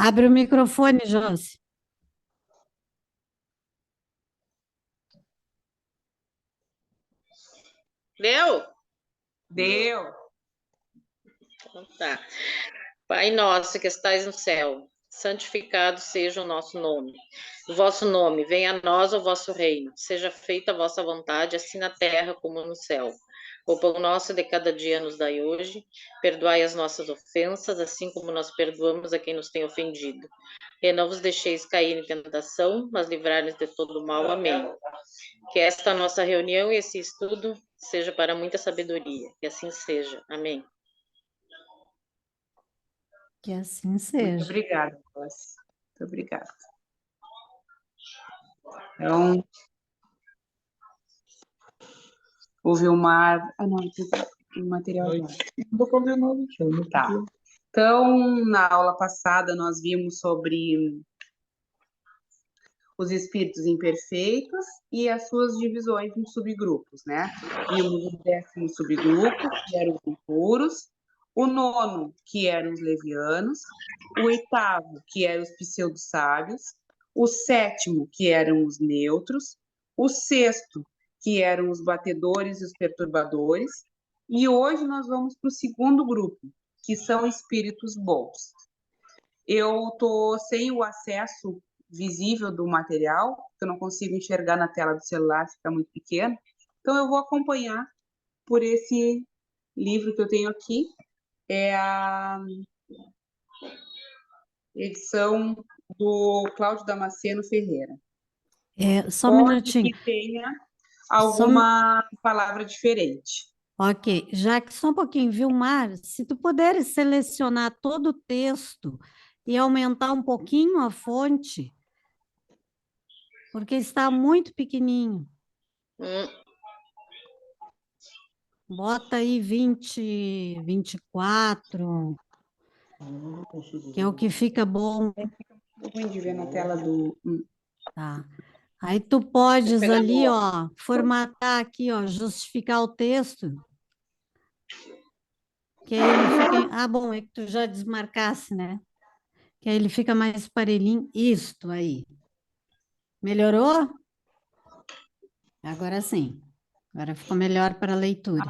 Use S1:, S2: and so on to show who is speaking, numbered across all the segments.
S1: Abre o microfone, Josi.
S2: Deu?
S3: Deu.
S2: Então tá. Pai nosso que estais no céu, santificado seja o nosso nome. O vosso nome, venha a nós o vosso reino. Seja feita a vossa vontade, assim na terra como no céu. O pão nosso de cada dia nos dai hoje. Perdoai as nossas ofensas, assim como nós perdoamos a quem nos tem ofendido. E não vos deixeis cair em tentação, mas livrai-nos de todo o mal. Amém. Que esta nossa reunião e esse estudo seja para muita sabedoria. Que assim seja. Amém.
S1: Que assim
S3: Muito
S1: seja.
S3: obrigada, Cláudia. Muito obrigada. Então, o Vilmar... Ah, não, tem material agora.
S4: Não tô fazendo nada, Thiago.
S3: Tá. Então, na aula passada, nós vimos sobre os espíritos imperfeitos e as suas divisões em subgrupos, né? Vimos o 10º subgrupo, que eram os impuros, o 9º, que eram os levianos, o 8º, que eram os pseudo-sábios, o 7º, que eram os neutros, o 6º, que eram os batedores e os perturbadores, e hoje nós vamos para o 2º grupo, que são espíritos bons. Eu estou sem o acesso visível do material, eu não consigo enxergar na tela do celular, fica muito pequeno, então eu vou acompanhar por esse livro que eu tenho aqui, é a edição do Cláudio Damasceno Ferreira.
S1: Só um
S3: Pode
S1: minutinho.
S3: que tenha
S1: Só,
S3: alguma palavra diferente.
S1: ok, já que só um pouquinho, Vilmar, se tu puderes selecionar todo o texto e aumentar um pouquinho a fonte, porque está muito pequenininho. Bota aí 20, 24, que é o que fica bom.
S3: Ruim de ver na tela do...
S1: Tá. Aí tu podes
S3: pegar
S1: ali,
S3: no-
S1: ó, formatar aqui, ó, justificar o texto, que aí ele fica... Ah, bom, é que tu já desmarcasse, né? Que aí ele fica mais parelhinho. Isto aí. Melhorou? Agora sim. Agora ficou melhor para a leitura.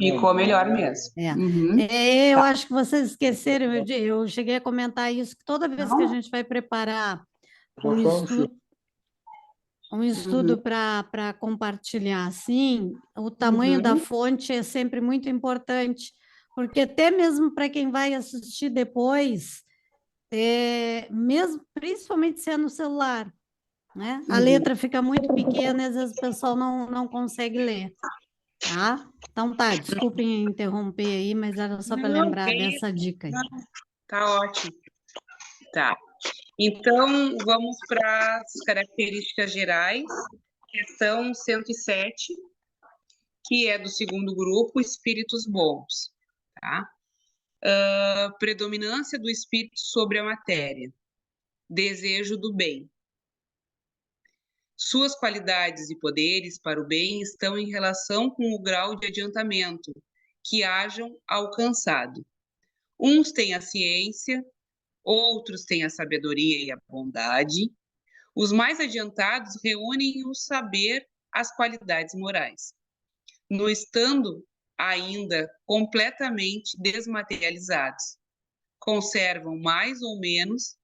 S3: Ficou melhor mesmo.
S1: É.
S3: Uhum.
S1: Eu
S3: Tá.
S1: acho que vocês esqueceram, eu cheguei a comentar isso, que toda vez que a gente vai preparar um estudo,
S3: Uhum.
S1: para compartilhar assim, o tamanho da fonte é sempre muito importante, porque até mesmo para quem vai assistir depois, mesmo, principalmente se é no celular, né? A letra fica muito pequena e às vezes o pessoal não consegue ler, tá? Então tá, desculpem interromper aí, mas era só para
S3: Não,
S1: lembrar
S3: que
S1: dessa dica aí.
S3: tá ótimo. Tá. Então, vamos para as características gerais, questão 107, que é do 2º grupo, espíritos bons. Tá? Predominância do espírito sobre a matéria, desejo do bem. Suas qualidades e poderes para o bem estão em relação com o grau de adiantamento que hajam alcançado. Uns têm a ciência, outros têm a sabedoria e a bondade. Os mais adiantados reúnem o saber, as qualidades morais, não estando ainda completamente desmaterializados. Conservam mais ou menos,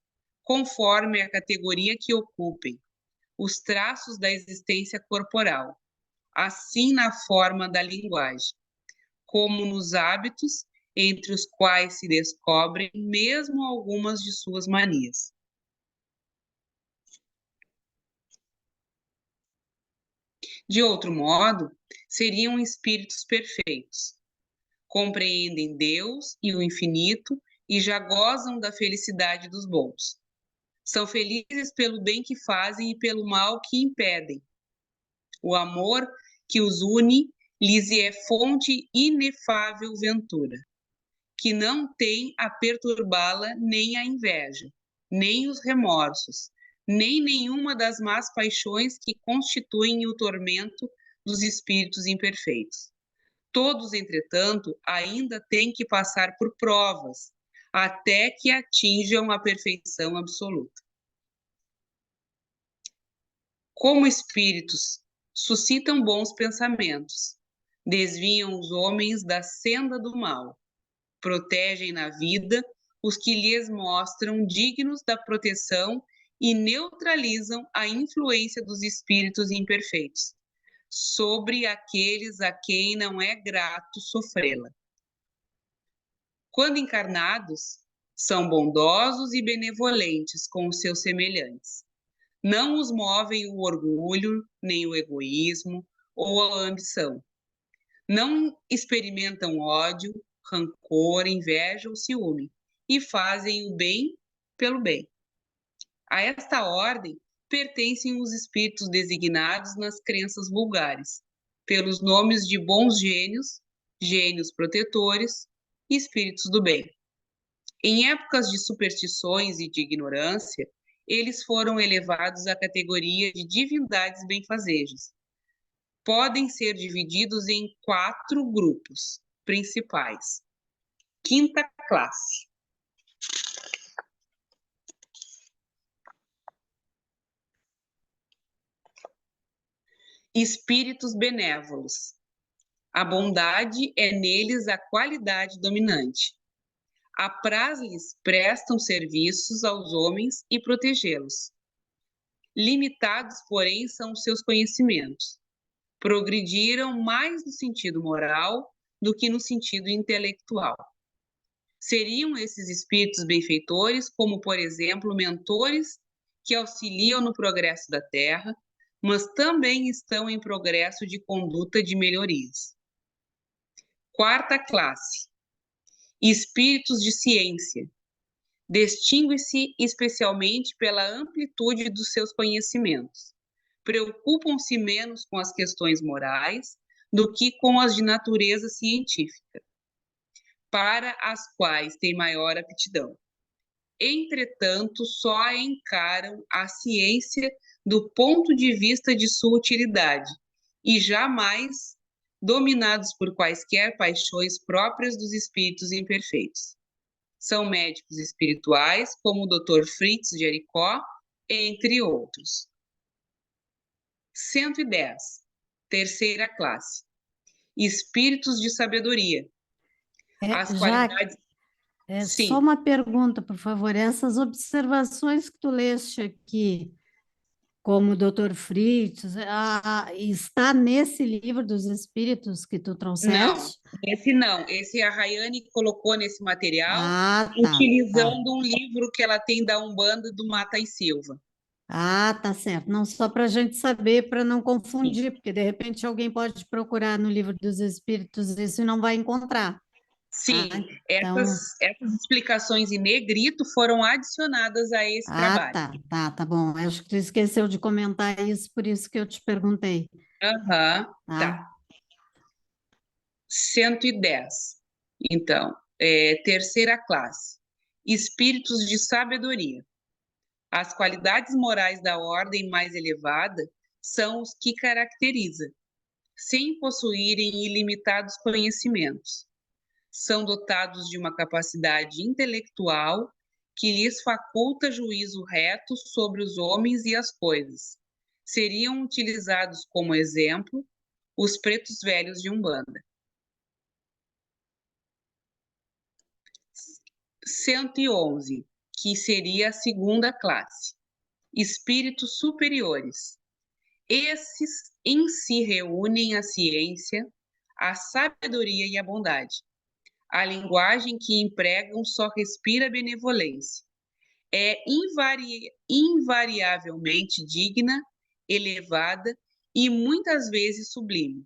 S3: conforme a categoria que ocupem, os traços da existência corporal, assim na forma da linguagem, como nos hábitos, entre os quais se descobrem mesmo algumas de suas manias. De outro modo, seriam espíritos perfeitos. Compreendem Deus e o infinito e já gozam da felicidade dos bons. São felizes pelo bem que fazem e pelo mal que impedem. O amor que os une lhes é fonte inefável ventura, que não tem a perturbá-la nem a inveja, nem os remorsos, nem nenhuma das más paixões que constituem o tormento dos espíritos imperfeitos. Todos, entretanto, ainda têm que passar por provas, até que atinjam a perfeição absoluta. Como espíritos, suscitam bons pensamentos, desviam os homens da senda do mal, protegem na vida os que lhes mostram dignos da proteção e neutralizam a influência dos espíritos imperfeitos sobre aqueles a quem não é grato sofrê-la. Quando encarnados, são bondosos e benevolentes com os seus semelhantes. Não os movem o orgulho, nem o egoísmo ou a ambição. Não experimentam ódio, rancor, inveja ou ciúme, e fazem o bem pelo bem. A esta ordem pertencem os espíritos designados nas crenças vulgares, pelos nomes de bons gênios, gênios protetores e espíritos do bem. Em épocas de superstições e de ignorância, eles foram elevados à categoria de divindades benfazejas. Podem ser divididos em 4 grupos principais. Quinta classe. Espíritos benévolos. A bondade é neles a qualidade dominante. Apraz-lhes prestam serviços aos homens e protegê-los. Limitados, porém, são os seus conhecimentos. Progrediram mais no sentido moral do que no sentido intelectual. Seriam esses espíritos benfeitores, como, por exemplo, mentores que auxiliam no progresso da Terra, mas também estão em progresso de conduta de melhorias. Quarta classe. Espíritos de ciência. Distingue-se especialmente pela amplitude dos seus conhecimentos. Preocupam-se menos com as questões morais do que com as de natureza científica, para as quais têm maior aptidão. Entretanto, só encaram a ciência do ponto de vista de sua utilidade e jamais dominados por quaisquer paixões próprias dos espíritos imperfeitos. São médicos espirituais, como o Dr. Fritz Jericó, entre outros. 110. Terceira classe. Espíritos de sabedoria. As qualidades... Sim.
S1: Só uma pergunta, por favor. Essas observações que tu leste aqui, como o Dr. Fritz, está nesse livro dos Espíritos que tu trouxeste?
S3: Não. Esse a Rayane colocou nesse material,
S1: tá,
S3: utilizando um livro que ela tem da Umbanda do Mata e Silva.
S1: Tá certo. Não, só para a gente saber, para não confundir, porque de repente alguém pode procurar no livro dos Espíritos isso e não vai encontrar.
S3: Sim, essas explicações em negrito foram adicionadas a esse trabalho.
S1: Tá bom. Eu acho que tu esqueceu de comentar isso, por isso que eu te perguntei.
S3: Tá. 110. Então, terceira classe. Espíritos de sabedoria. As qualidades morais da ordem mais elevada são os que caracteriza, sem possuírem ilimitados conhecimentos. São dotados de uma capacidade intelectual que lhes faculta juízo reto sobre os homens e as coisas. Seriam utilizados como exemplo os pretos velhos de Umbanda. 111, que seria a segunda classe. Espíritos superiores. Esses em si reúnem a ciência, a sabedoria e a bondade. A linguagem que empregam só respira benevolência. É invariavelmente digna, elevada e muitas vezes sublime.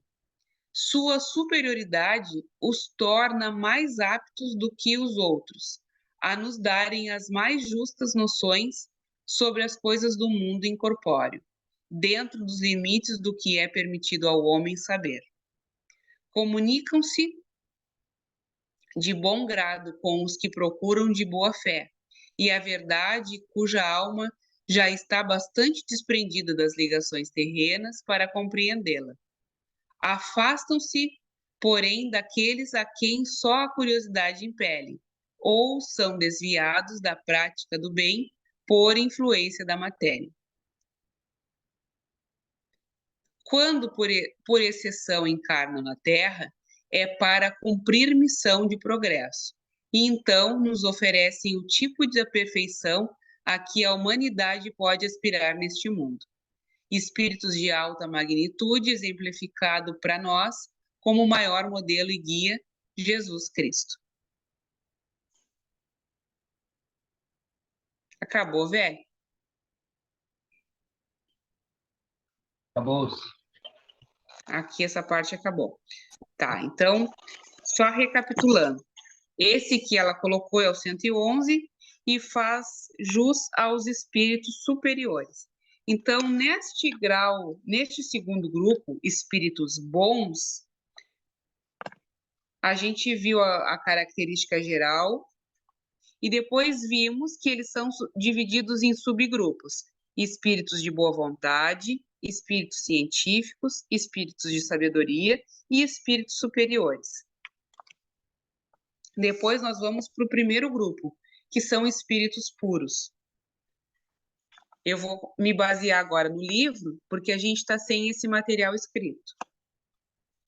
S3: Sua superioridade os torna mais aptos do que os outros a nos darem as mais justas noções sobre as coisas do mundo incorpóreo, dentro dos limites do que é permitido ao homem saber. Comunicam-se de bom grado com os que procuram de boa fé, e a verdade cuja alma já está bastante desprendida das ligações terrenas para compreendê-la. Afastam-se, porém, daqueles a quem só a curiosidade impele, ou são desviados da prática do bem por influência da matéria. Quando, por exceção, encarnam na Terra, é para cumprir missão de progresso, e então nos oferecem o tipo de perfeição a que a humanidade pode aspirar neste mundo. Espíritos de alta magnitude, exemplificado para nós como o maior modelo e guia, Jesus Cristo. Acabou, velho?
S4: Acabou.
S3: Aqui essa parte acabou. Tá, então, só recapitulando. Esse que ela colocou é o 111 e faz jus aos espíritos superiores. Então, neste grau, neste segundo grupo, espíritos bons, a gente viu a característica geral e depois vimos que eles são divididos em subgrupos: espíritos de boa vontade, espíritos científicos, espíritos de sabedoria e espíritos superiores. Depois nós vamos para o primeiro grupo, que são espíritos puros. Eu vou me basear agora no livro, porque a gente está sem esse material escrito.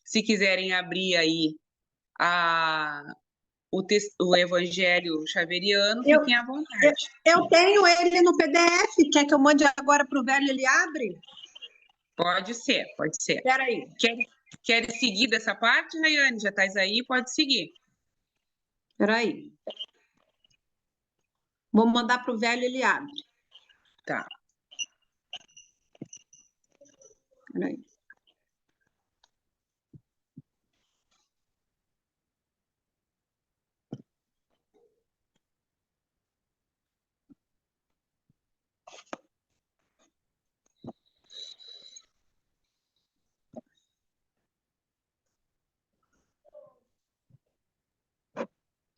S3: Se quiserem abrir aí o Evangelho Xaveriano, fiquem à vontade.
S5: Eu tenho ele no PDF. Quer que eu mande agora para o velho, ele abre?
S3: Pode ser, pode ser.
S5: Espera aí.
S3: Quer seguir dessa parte, Rayane? Já estás aí? Pode seguir.
S5: Espera aí. Vou mandar para o velho, ele abre.
S3: Tá.
S5: Espera aí.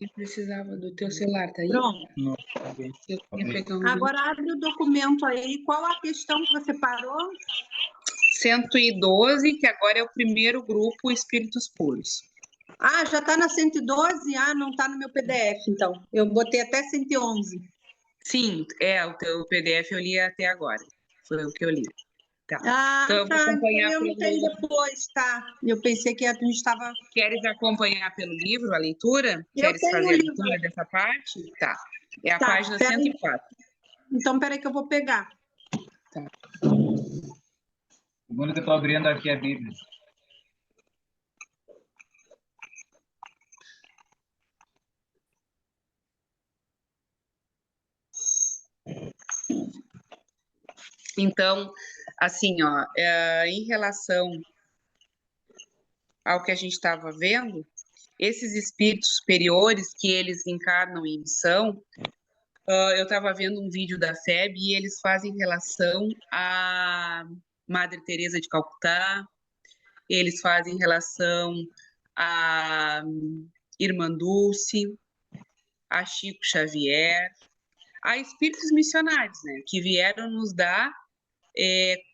S3: Eu precisava do teu celular, tá aí?
S5: Pronto.
S4: Não, tá bem.
S3: Eu ia pegar um
S5: Agora abre o documento aí. Qual a questão que você parou?
S3: 112, que agora é o primeiro grupo, Espíritos Puros.
S5: Ah, já está na 112? Ah, não está no meu PDF, então. Eu botei até 111.
S3: Sim, o teu PDF eu li até agora. Foi o que eu li. Tá.
S5: Ah,
S3: Então eu vou
S5: tá.
S3: acompanhar
S5: Então eu não tenho depois, tá? Eu pensei que a gente estava...
S3: Queres acompanhar pelo livro a leitura?
S5: Eu
S3: Queres
S5: tenho
S3: fazer
S5: o
S3: a
S5: livro.
S3: leitura dessa parte? Tá. É a
S5: Tá,
S3: página
S5: peraí.
S3: 104.
S5: Então, peraí que eu vou pegar.
S4: Segundo que eu estou abrindo aqui a Bíblia.
S3: Então, assim, ó, em relação ao que a gente estava vendo, esses espíritos superiores que eles encarnam em missão, eu estava vendo um vídeo da FEB e eles fazem relação a Madre Teresa de Calcutá, eles fazem relação a Irmã Dulce, a Chico Xavier, a espíritos missionários, né, que vieram nos dar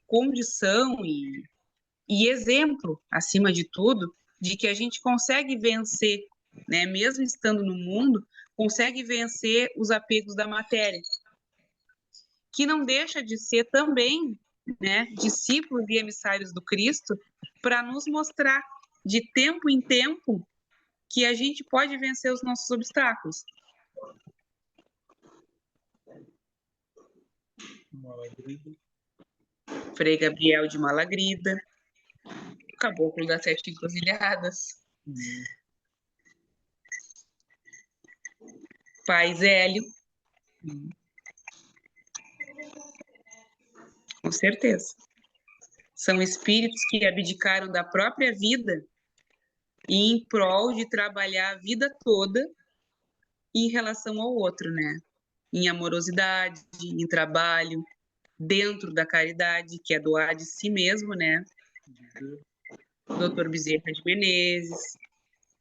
S3: condição e exemplo, acima de tudo, de que a gente consegue vencer, né, mesmo estando no mundo, consegue vencer os apegos da matéria, que não deixa de ser também, né, discípulos e emissários do Cristo, para nos mostrar de tempo em tempo que a gente pode vencer os nossos obstáculos. Frei Gabriel de Malagrida, Caboclo das Sete Encruzilhadas, Pai Zélio, com certeza. São espíritos que abdicaram da própria vida e em prol de trabalhar a vida toda em relação ao outro, né? Em amorosidade, em trabalho, dentro da caridade, que é doar de si mesmo, né? Dr. Bezerra de Menezes.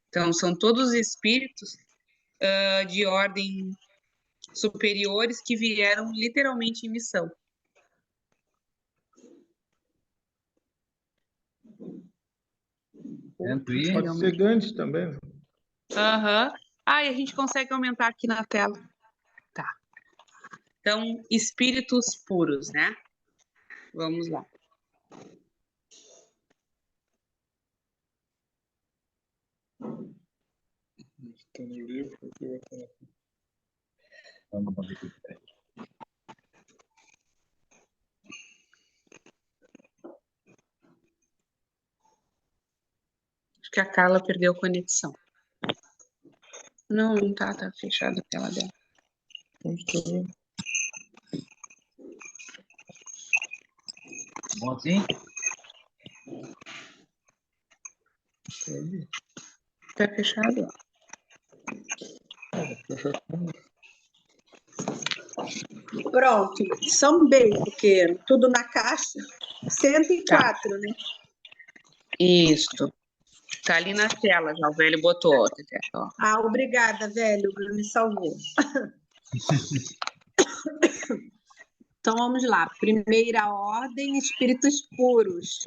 S3: Então, são todos espíritos de ordem superiores que vieram literalmente em missão.
S4: Pode ser Gandhi também.
S3: Aham. Ah, e a gente consegue aumentar aqui na tela. Tá. Então, espíritos puros, né? Vamos lá. Acho que a Carla perdeu a conexão. Não, não tá fechada a tela dela. Deixa eu ver.
S4: Bom assim?
S3: Tá fechado?
S5: Pronto, são bem pequeno, tudo na caixa. 104, né?
S3: Isso. Tá ali na tela já, o velho botou. Ó.
S5: Ah, obrigada, velho, me salvou. Então vamos lá. Primeira ordem, espíritos puros.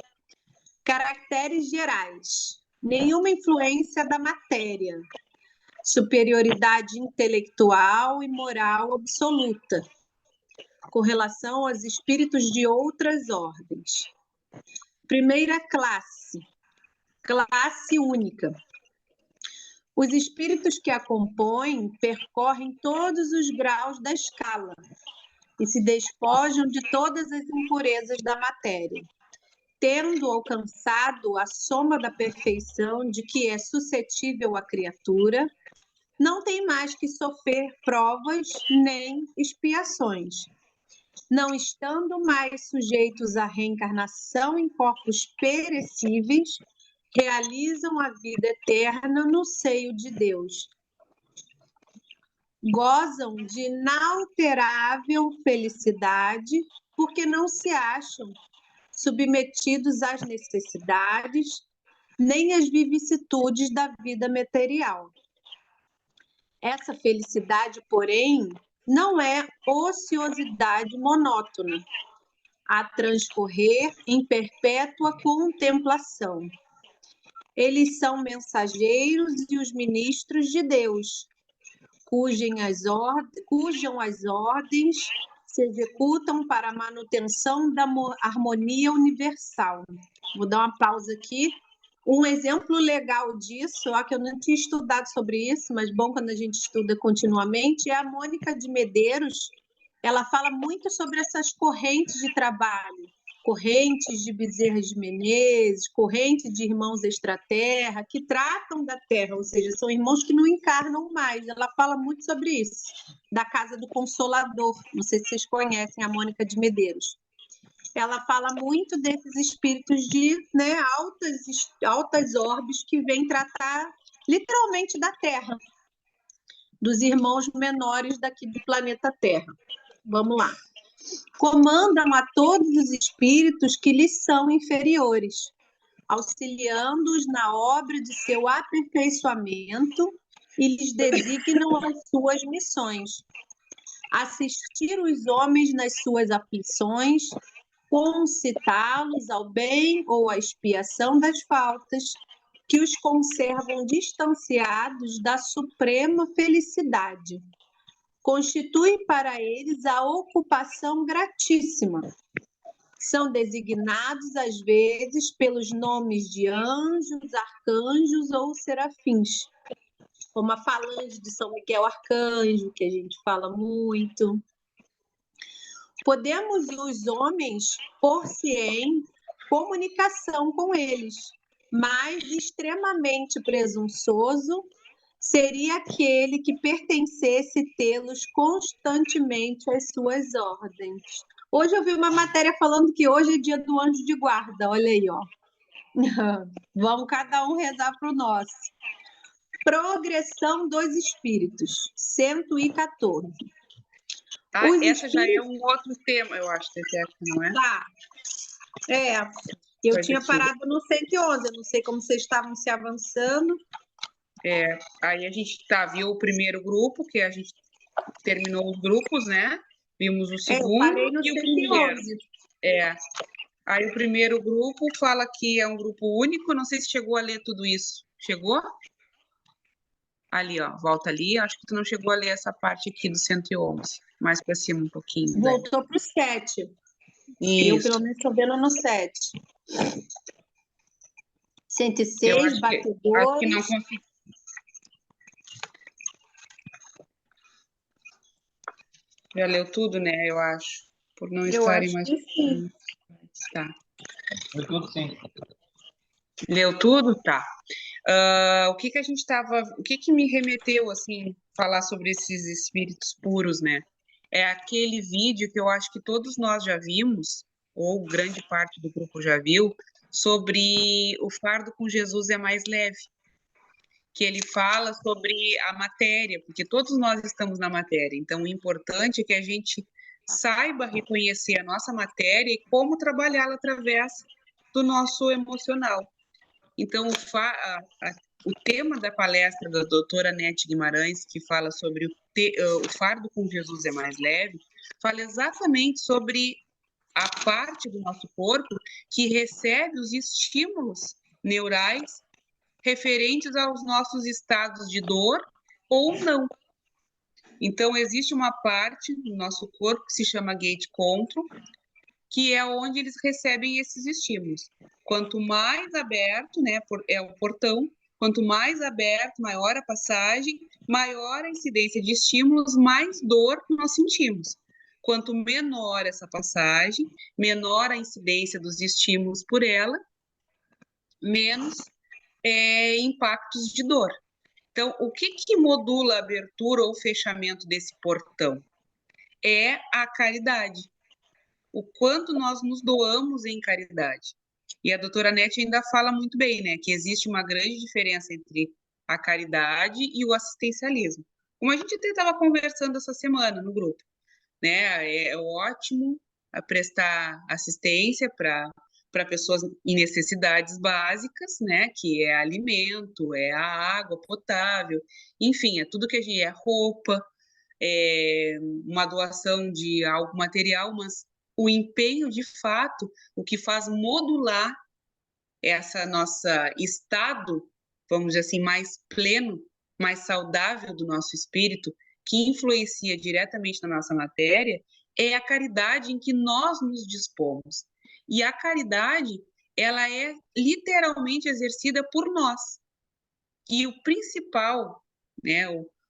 S5: Caracteres gerais. Nenhuma influência da matéria. Superioridade intelectual e moral absoluta, com relação aos espíritos de outras ordens. Primeira classe. Classe única. Os espíritos que a compõem percorrem todos os graus da escala e se despojam de todas as impurezas da matéria, tendo alcançado a soma da perfeição de que é suscetível a criatura, não tem mais que sofrer provas nem expiações, não estando mais sujeitos à reencarnação em corpos perecíveis, realizam a vida eterna no seio de Deus. Gozam de inalterável felicidade, porque não se acham submetidos às necessidades nem às vicissitudes da vida material. Essa felicidade, porém, não é ociosidade monótona, a transcorrer em perpétua contemplação. Eles são mensageiros e os ministros de Deus, cujas as ordens se executam para a manutenção da harmonia universal. Vou dar uma pausa aqui. Um exemplo legal disso, ó, que eu não tinha estudado sobre isso, mas bom quando a gente estuda continuamente, é a Mônica de Medeiros. Ela fala muito sobre essas correntes de trabalho, correntes de Bezerra de Menezes, corrente de irmãos extraterra, que tratam da Terra, ou seja, são irmãos que não encarnam mais. Ela fala muito sobre isso, da Casa do Consolador. Não sei se vocês conhecem a Mônica de Medeiros. Ela fala muito desses espíritos de, né, altas orbes que vêm tratar literalmente da Terra, dos irmãos menores daqui do planeta Terra. Vamos lá. Comandam a todos os espíritos que lhes são inferiores, auxiliando-os na obra de seu aperfeiçoamento e lhes designam as suas missões. Assistir os homens nas suas aflições, concitá-los ao bem ou à expiação das faltas, que os conservam distanciados da suprema felicidade. Constitui para eles a ocupação gratíssima. São designados, às vezes, pelos nomes de anjos, arcanjos ou serafins, como a falange de São Miguel Arcanjo, que a gente fala muito. Podemos, os homens, pôr-se em comunicação com eles, mas extremamente presunçoso seria aquele que pertencesse tê-los constantemente às suas ordens. Hoje eu vi uma matéria falando que hoje é dia do anjo de guarda, olha aí, ó. Vamos cada um rezar para o nosso. Progressão dos espíritos, 114.
S3: Ah,
S5: Os
S3: essa já é
S5: espíritos...
S3: um outro tema, eu acho, não é?
S5: Tá. É, eu
S3: Pode
S5: tinha
S3: ser.
S5: parado no 111, eu não sei como vocês estavam se avançando.
S3: É, aí a gente viu o primeiro grupo, que a gente terminou os grupos, né? Vimos o segundo
S5: Eu parei no
S3: e o primeiro.
S5: 111.
S3: Aí o primeiro grupo fala que é um grupo único, não sei se chegou a ler tudo isso. Chegou? Ali, ó, volta ali. Acho que tu não chegou a ler essa parte aqui do 111. Mais para cima um pouquinho. Né?
S5: Voltou para o 7. Eu,
S3: Isso.
S5: pelo menos, estou vendo no 7.
S3: Eu
S5: 106,
S3: acho que não
S5: batedores.
S3: consegui. Já leu tudo, né? Eu acho. Por não
S5: Eu
S3: estarem
S5: acho
S3: mais.
S5: que sim.
S3: Tá.
S4: Foi tudo sim.
S3: Leu tudo? Tá. O que que a gente estava. O que que me remeteu, assim, falar sobre esses espíritos puros, né? É aquele vídeo que eu acho que todos nós já vimos, ou grande parte do grupo já viu, sobre o fardo com Jesus é mais leve. Que ele fala sobre a matéria, porque todos nós estamos na matéria. Então, o importante é que a gente saiba reconhecer a nossa matéria e como trabalhá-la através do nosso emocional. Então, o tema da palestra da doutora Nete Guimarães, que fala sobre o fardo com Jesus é mais leve, fala exatamente sobre a parte do nosso corpo que recebe os estímulos neurais referentes aos nossos estados de dor ou não. Então, existe uma parte do nosso corpo que se chama gate control, que é onde eles recebem esses estímulos. Quanto mais aberto, né, é o portão, quanto mais aberto, maior a passagem, maior a incidência de estímulos, mais dor nós sentimos. Quanto menor essa passagem, menor a incidência dos estímulos por ela, menos impactos de dor. Então, o que modula a abertura ou fechamento desse portão? É a caridade. O quanto nós nos doamos em caridade. E a doutora Nete ainda fala muito bem, né, que existe uma grande diferença entre a caridade e o assistencialismo. Como a gente até estava conversando essa semana no grupo, né, é ótimo prestar assistência para pessoas em necessidades básicas, né, que é alimento, é a água potável, enfim, é tudo que a gente é roupa, uma doação de algo material, mas o empenho de fato, o que faz modular essa nossa estado, vamos dizer assim, mais pleno, mais saudável do nosso espírito, que influencia diretamente na nossa matéria, é a caridade em que nós nos dispomos. E a caridade, ela é literalmente exercida por nós. E o principal, né,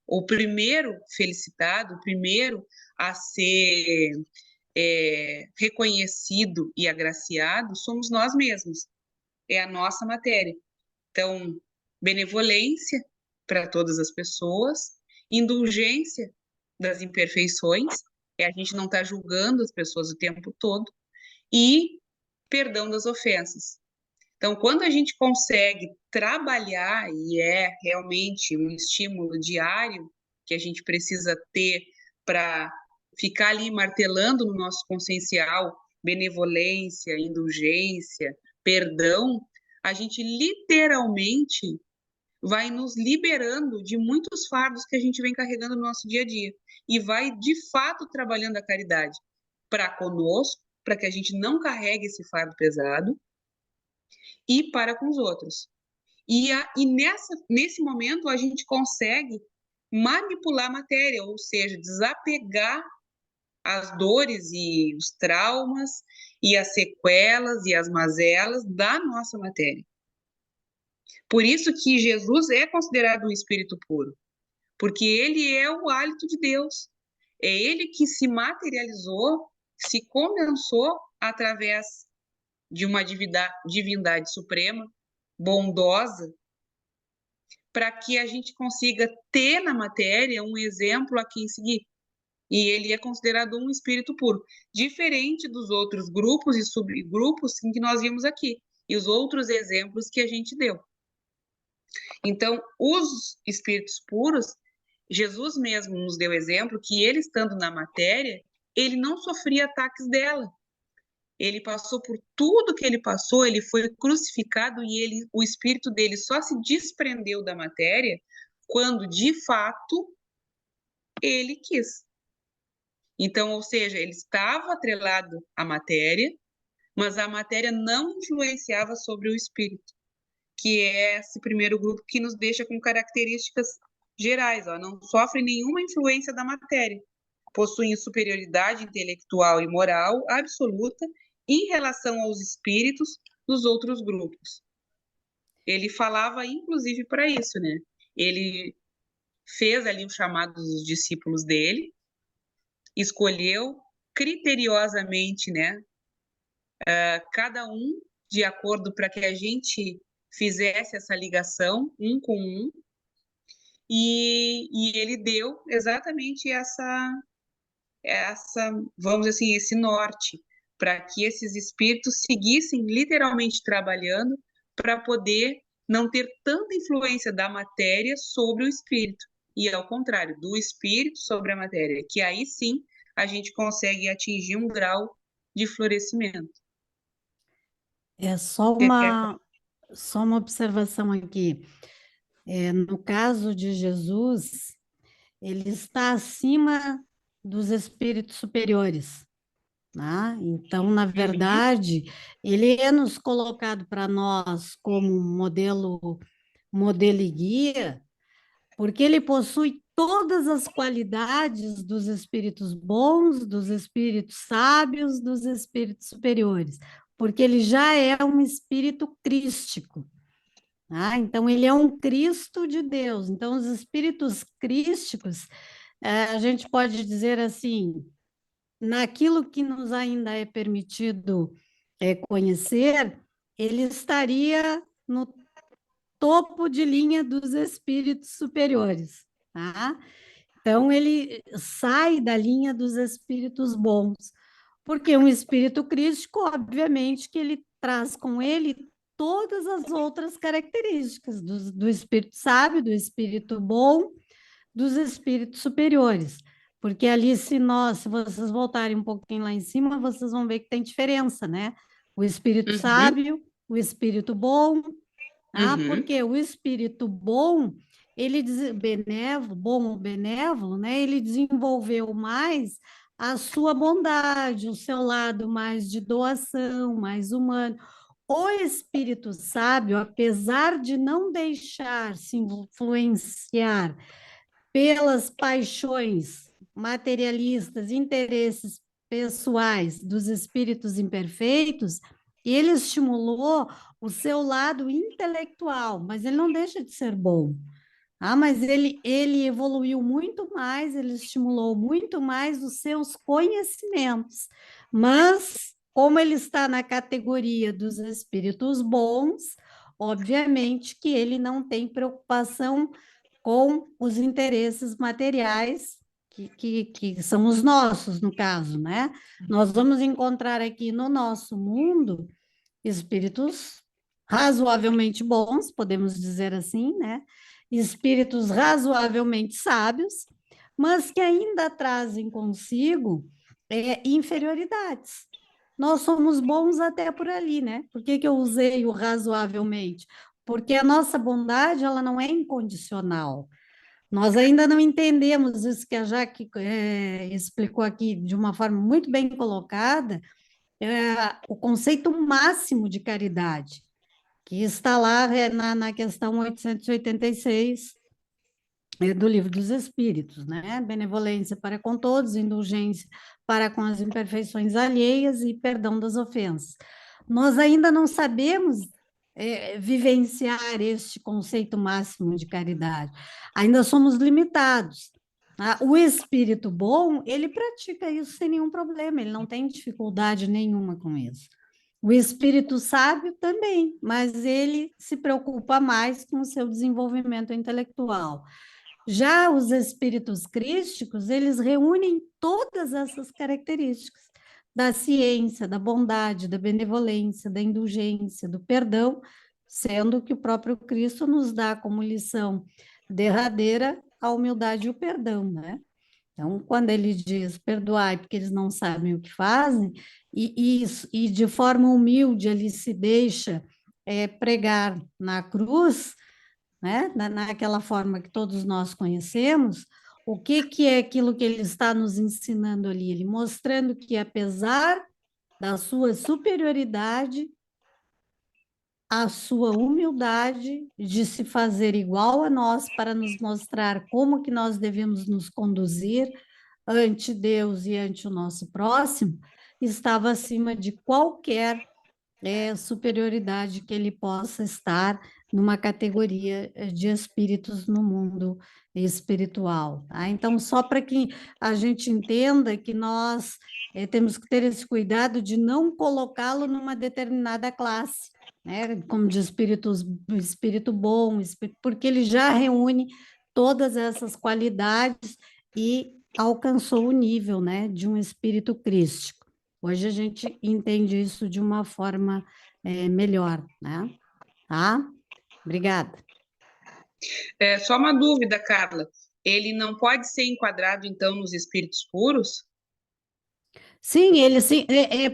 S3: o primeiro felicitado, o primeiro a ser reconhecido e agraciado somos nós mesmos, é a nossa matéria. Então, benevolência para todas as pessoas, indulgência das imperfeições, a gente não está julgando as pessoas o tempo todo, e perdão das ofensas. Então, quando a gente consegue trabalhar, e é realmente um estímulo diário que a gente precisa ter para ficar ali martelando no nosso consciencial benevolência, indulgência, perdão, a gente literalmente vai nos liberando de muitos fardos que a gente vem carregando no nosso dia a dia e vai de fato trabalhando a caridade para conosco, para que a gente não carregue esse fardo pesado e para com os outros. E nesse momento a gente consegue manipular a matéria, ou seja, desapegar as dores e os traumas e as sequelas e as mazelas da nossa matéria. Por isso que Jesus é considerado um espírito puro, porque ele é o hálito de Deus. É ele que se materializou, se condensou através de uma divindade suprema, bondosa, para que a gente consiga ter na matéria um exemplo a quem seguir. E ele é considerado um espírito puro, diferente dos outros grupos e subgrupos que nós vimos aqui, e os outros exemplos que a gente deu. Então, os espíritos puros, Jesus mesmo nos deu exemplo que ele, estando na matéria, ele não sofria ataques dela. Ele passou por tudo que ele passou, ele foi crucificado e o espírito dele só se desprendeu da matéria quando, de fato, ele quis. Então, ou seja, ele estava atrelado à matéria, mas a matéria não influenciava sobre o espírito, que é esse primeiro grupo que nos deixa com características gerais, ó, não sofrem nenhuma influência da matéria, possuem superioridade intelectual e moral absoluta em relação aos espíritos dos outros grupos. Ele falava, inclusive, para isso, né? Ele fez ali o chamado dos discípulos dele, escolheu criteriosamente, né, cada um de acordo para que a gente fizesse essa ligação um com um, e ele deu exatamente vamos dizer assim, esse norte, para que esses espíritos seguissem literalmente trabalhando para poder não ter tanta influência da matéria sobre o espírito, e ao contrário, do espírito sobre a matéria, que aí sim a gente consegue atingir um grau de florescimento.
S1: É só uma observação aqui. No caso de Jesus, ele está acima dos espíritos superiores, né? Então, na verdade, ele é nos colocado para nós como modelo e guia, porque ele possui todas as qualidades dos espíritos bons, dos espíritos sábios, dos espíritos superiores, porque ele já é um espírito crístico. Então, ele é um Cristo de Deus. Então, os espíritos crísticos, a gente pode dizer assim, naquilo que nos ainda é permitido conhecer, ele estaria no topo de linha dos espíritos superiores, tá? Então, ele sai da linha dos espíritos bons, porque um espírito crístico, obviamente, que ele traz com ele todas as outras características do espírito sábio, do espírito bom, dos espíritos superiores. Porque ali, se vocês voltarem um pouquinho lá em cima, vocês vão ver que tem diferença, né? O espírito sábio, o espírito bom, porque o espírito bom, ele benévolo, né? Ele desenvolveu mais a sua bondade, o seu lado mais de doação, mais humano. O espírito sábio, apesar de não deixar se influenciar pelas paixões materialistas, interesses pessoais dos espíritos imperfeitos, ele estimulou o seu lado intelectual, mas ele não deixa de ser bom. Mas ele evoluiu muito mais, ele estimulou muito mais os seus conhecimentos. Mas, como ele está na categoria dos espíritos bons, obviamente que ele não tem preocupação com os interesses materiais, que são os nossos, no caso, né? Nós vamos encontrar aqui no nosso mundo espíritos razoavelmente bons, podemos dizer assim, né? Espíritos razoavelmente sábios, mas que ainda trazem consigo inferioridades. Nós somos bons até por ali, né? Por que eu usei o razoavelmente? Porque a nossa bondade, ela não é incondicional. Nós ainda não entendemos isso que a Jaque explicou aqui de uma forma muito bem colocada, o conceito máximo de caridade, que está lá na questão 886 do Livro dos Espíritos, né? Benevolência para com todos, indulgência para com as imperfeições alheias e perdão das ofensas. Nós ainda não sabemos vivenciar este conceito máximo de caridade. Ainda somos limitados. O espírito bom, ele pratica isso sem nenhum problema, ele não tem dificuldade nenhuma com isso. O espírito sábio também, mas ele se preocupa mais com o seu desenvolvimento intelectual. Já os espíritos crísticos, eles reúnem todas essas características da ciência, da bondade, da benevolência, da indulgência, do perdão, sendo que o próprio Cristo nos dá como lição derradeira a humildade e o perdão, né? Então, quando ele diz perdoai porque eles não sabem o que fazem, e de forma humilde ele se deixa pregar na cruz, né? Naquela forma que todos nós conhecemos, o que é aquilo que ele está nos ensinando ali? Ele mostrando que, apesar da sua superioridade, a sua humildade de se fazer igual a nós para nos mostrar como que nós devemos nos conduzir ante Deus e ante o nosso próximo, estava acima de qualquer superioridade que ele possa estar numa categoria de espíritos no mundo espiritual. Tá? Então, só para que a gente entenda que nós temos que ter esse cuidado de não colocá-lo numa determinada classe, né? Como de espírito bom, porque ele já reúne todas essas qualidades e alcançou o nível, né, de um espírito crístico. Hoje a gente entende isso de uma forma melhor, né? Tá? Obrigada.
S3: Só uma dúvida, Carla. Ele não pode ser enquadrado, então, nos espíritos puros?
S1: Sim, ele sim,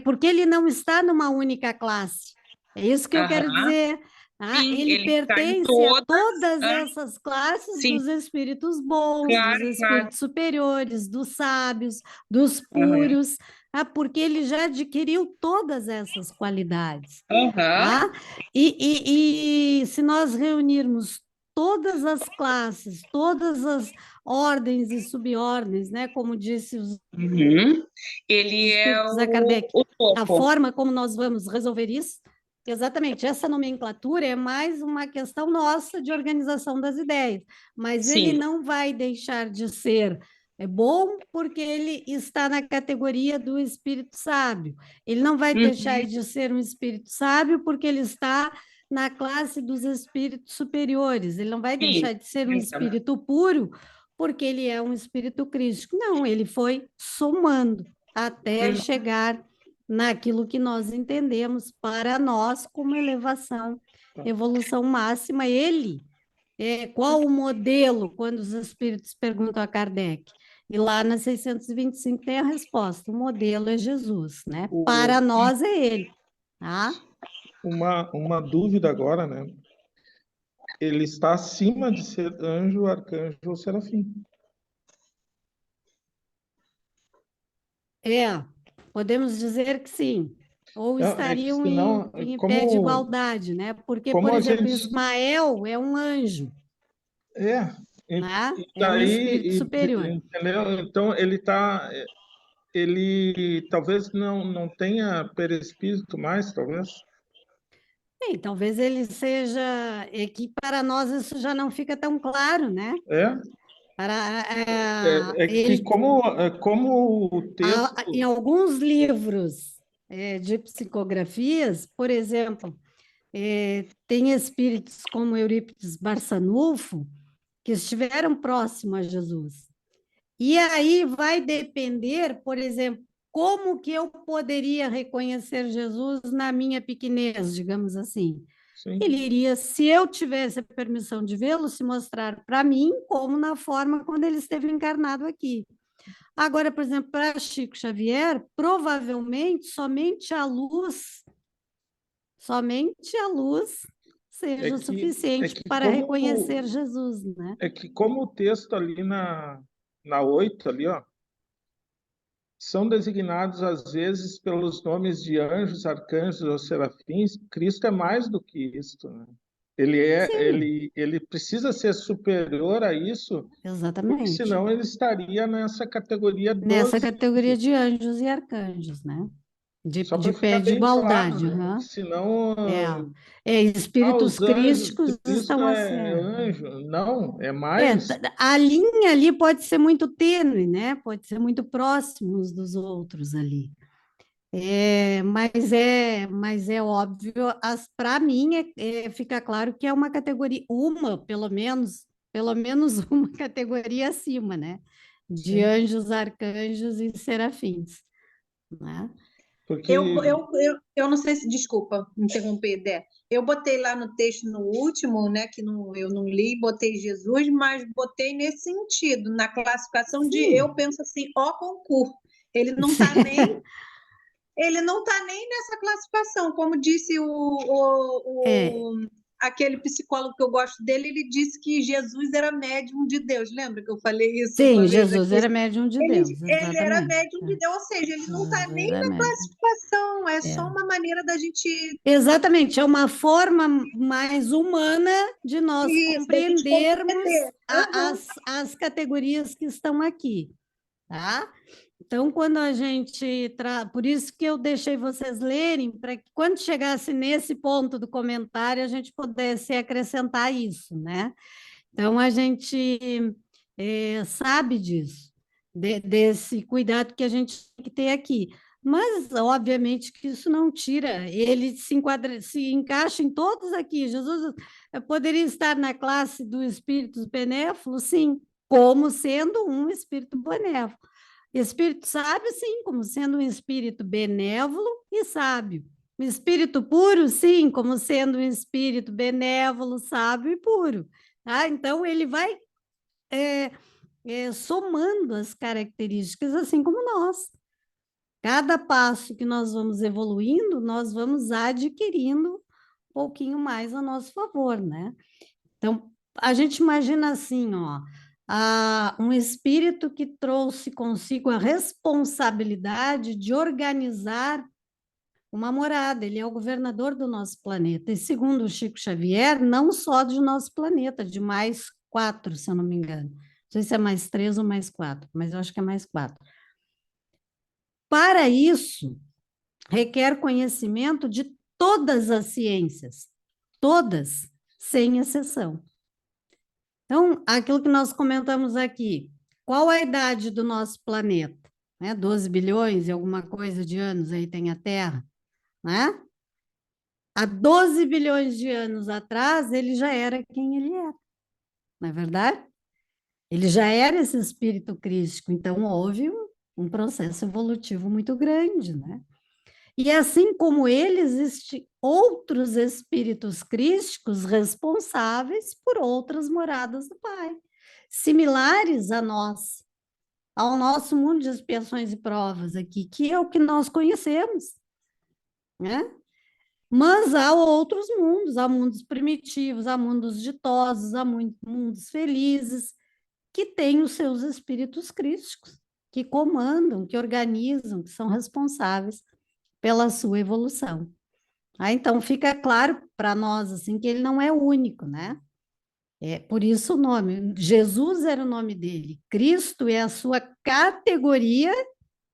S1: porque ele não está numa única classe. É isso que eu quero
S3: Aham.
S1: dizer. Tá?
S3: Sim,
S1: Ele
S3: ele está em
S1: pertence a
S3: todas.
S1: todas
S3: Ah,
S1: essas classes
S3: sim,
S1: dos espíritos bons, dos
S3: claro, claro.
S1: espíritos superiores, dos sábios, dos
S3: Aham.
S1: puros, porque ele já adquiriu todas essas qualidades.
S3: Aham.
S1: Tá? E se nós reunirmos todas as classes, todas as ordens e subordens, né, como disse os
S3: Uhum. Ele é
S1: espíritos a Kardec,
S3: o
S1: a
S3: topo.
S1: forma como nós vamos resolver isso, exatamente, essa nomenclatura é mais uma questão nossa de organização das ideias, mas ele
S3: Sim.
S1: não vai deixar de ser bom porque ele está na categoria do espírito sábio. Ele não vai deixar
S3: Uhum.
S1: de ser um espírito sábio porque ele está na classe dos espíritos superiores. Ele não vai
S3: Sim.
S1: deixar de ser um espírito puro porque ele é um espírito crístico. Não, ele foi somando até chegar naquilo que nós entendemos para nós como elevação, evolução máxima. Ele, qual o modelo, quando os espíritos perguntam a Kardec? E lá na 625 tem a resposta: o modelo é Jesus, né? Para nós é ele, tá?
S6: Uma dúvida agora, né? Ele está acima de ser anjo, arcanjo ou serafim.
S1: Podemos dizer que sim. Ou estariam
S6: senão,
S1: em pé de igualdade, né? Porque, por exemplo, Ismael é um anjo, né? É um espírito superior.
S6: Entendeu? Então ele talvez não tenha perispírito mais, talvez.
S1: Bem, talvez ele seja, que para nós isso já não fica tão claro, né?
S6: Que como o texto...
S1: Em alguns livros de psicografias, por exemplo, tem espíritos como Eurípides Barçanufo, que estiveram próximos a Jesus. E aí vai depender, por exemplo, como que eu poderia reconhecer Jesus na minha pequenez, digamos assim.
S6: Sim.
S1: Ele iria, se eu tivesse a permissão de vê-lo, se mostrar para mim como na forma quando ele esteve encarnado aqui. Agora, por exemplo, para Chico Xavier, provavelmente somente a luz seja suficiente para reconhecer Jesus, né?
S6: É que como o texto ali na 8, ali, ó, são designados às vezes pelos nomes de anjos, arcanjos ou serafins, Cristo é mais do que isto, né? Ele precisa ser superior a isso,
S1: exatamente,
S6: porque senão ele estaria nessa categoria
S1: de anjos e arcanjos, né? De pé de
S6: bem
S1: igualdade.
S6: claro, né? Senão
S1: espíritos crísticos
S6: Cristo
S1: estão assim.
S6: é anjo. Não, é mais.
S1: A linha ali pode ser muito tênue, né? Pode ser muito próximo uns dos outros ali. Mas é óbvio, para mim fica claro que é uma categoria, pelo menos uma categoria acima, né? De anjos, arcanjos e serafins, né?
S6: Porque...
S5: Eu não sei se, desculpa interromper, Dé. Eu botei lá no texto, no último, né, que eu não li, botei Jesus, mas botei nesse sentido, na classificação eu penso assim, concurso. Ele não está nem... Ele não está nem nessa classificação, como disse aquele psicólogo que eu gosto dele, ele disse que Jesus era médium de Deus. Lembra que eu falei isso
S1: Sim,
S5: uma vez
S1: Jesus
S5: aqui?
S1: era médium de
S5: Ele,
S1: Deus,
S5: ele era
S1: exatamente.
S5: médium de Deus, ou seja, ele não está
S1: Jesus
S5: nem
S1: é
S5: na
S1: médium.
S5: classificação, é só
S1: É.
S5: uma maneira da gente
S1: Exatamente, é uma forma mais humana de nós
S5: isso, da gente
S1: compreendermos
S5: compreender. Aham.
S1: as categorias que estão aqui, tá? Então, quando a gente por isso que eu deixei vocês lerem, para que quando chegasse nesse ponto do comentário, a gente pudesse acrescentar isso, né? Então, a gente sabe disso, desse cuidado que a gente tem que ter aqui. Mas, obviamente, que isso não tira, ele se encaixa em todos aqui. Jesus poderia estar na classe do espíritos benévolos, sim, como sendo um espírito benévolo. Espírito sábio, sim, como sendo um espírito benévolo e sábio. Espírito puro, sim, como sendo um espírito benévolo, sábio e puro. Tá? Então, ele vai somando as características, assim como nós. Cada passo que nós vamos evoluindo, nós vamos adquirindo um pouquinho mais a nosso favor, né? Então, a gente imagina assim, ó, um espírito que trouxe consigo a responsabilidade de organizar uma morada, ele é o governador do nosso planeta, e segundo o Chico Xavier, não só de nosso planeta, de mais 4, se eu não me engano. Não sei se é mais 3 ou mais 4, mas eu acho que é mais 4. Para isso, requer conhecimento de todas as ciências, todas, sem exceção. Então, aquilo que nós comentamos aqui, qual a idade do nosso planeta? 12 bilhões e alguma coisa de anos aí tem a Terra, né? Há 12 bilhões de anos atrás, ele já era quem ele era, não é verdade? Ele já era esse espírito crístico, então houve um processo evolutivo muito grande, né? E assim como ele, existem outros espíritos crísticos responsáveis por outras moradas do Pai, similares a nós, ao nosso mundo de expiações e provas aqui, que é o que nós conhecemos, né? Mas há mundos primitivos, há mundos ditosos, há mundos felizes, que têm os seus espíritos crísticos, que comandam, que organizam, que são responsáveis pela sua evolução. Então, fica claro para nós assim que ele não é único, né? É por isso o nome. Jesus era o nome dele. Cristo é a sua categoria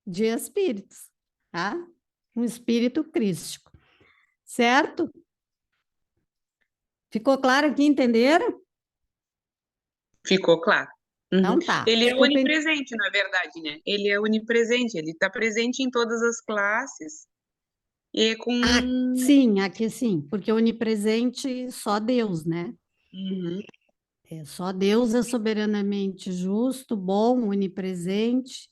S1: de espíritos, tá? Um espírito crístico. Certo? Ficou claro aqui, entenderam?
S3: Ficou claro.
S1: Então tá.
S3: Ele é
S1: Desculpem.
S3: onipresente, na verdade, né? Ele é onipresente, ele está presente em todas as classes e com...
S1: Sim, aqui sim, porque onipresente só Deus, né?
S3: Uhum.
S1: Só Deus é soberanamente justo, bom, onipresente,